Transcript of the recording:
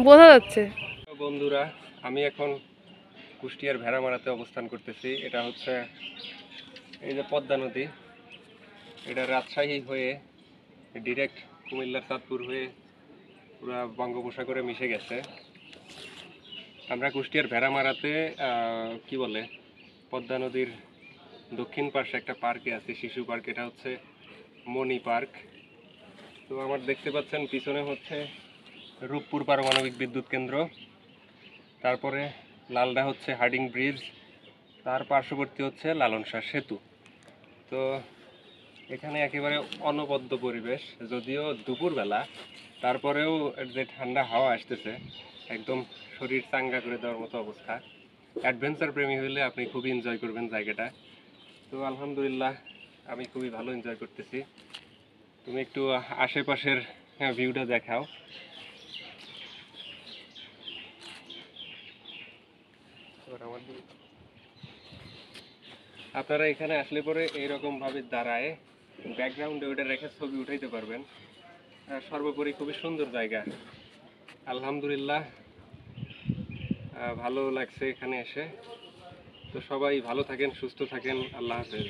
বোঝা যাচ্ছে। বন্ধুরা, আমি এখন কুষ্টিয়ার ভেড়ামারাতে অবস্থান করতেছি। এটা হচ্ছে এই যে পদ্মা নদী, এটা রাজশাহী হয়ে ডিরেক্ট কুমিল্লার চাঁদপুর হয়ে পুরা বঙ্গোপসাগরে মিশে গেছে। আমরা কুষ্টিয়ার ভেড়ামারাতে কি বলে পদ্মা নদীর দক্ষিণ পাশে একটা পার্কে আছি, শিশু পার্ক। এটা হচ্ছে মণি পার্ক। তো আমার দেখতে পাচ্ছেন পিছনে হচ্ছে রূপপুর পারমাণবিক বিদ্যুৎ কেন্দ্র, তারপরে লালদা হচ্ছে হার্ডিং ব্রিজ, তার পার্শ্ববর্তী হচ্ছে লালন শাহ সেতু। তো এখানে একেবারে অনবদ্য পরিবেশ, যদিও দুপুরবেলা, তারপরেও যে ঠান্ডা হাওয়া আসতেছে, একদম শরীর চাঙ্গা করে দেওয়ার মতো অবস্থা। অ্যাডভেঞ্চার প্রেমী হলে আপনি খুবই এনজয় করবেন জায়গাটা। তো আলহামদুলিল্লাহ, আমি খুবই ভালো এনজয় করতেছি। তুমি একটু আশেপাশের ভিউটা দেখাও। আপনারা এখানে আসলে পরে এইরকম ভাবে দাঁড়ায় ব্যাকগ্রাউন্ডে ওটা রেখে ছবি উঠাইতে পারবেন। সর্বোপরি খুবই সুন্দর জায়গা। আলহামদুলিল্লাহ, ভালো লাগছে এখানে এসে। তো সবাই ভালো থাকেন, সুস্থ থাকেন। আল্লাহ হাফেজ।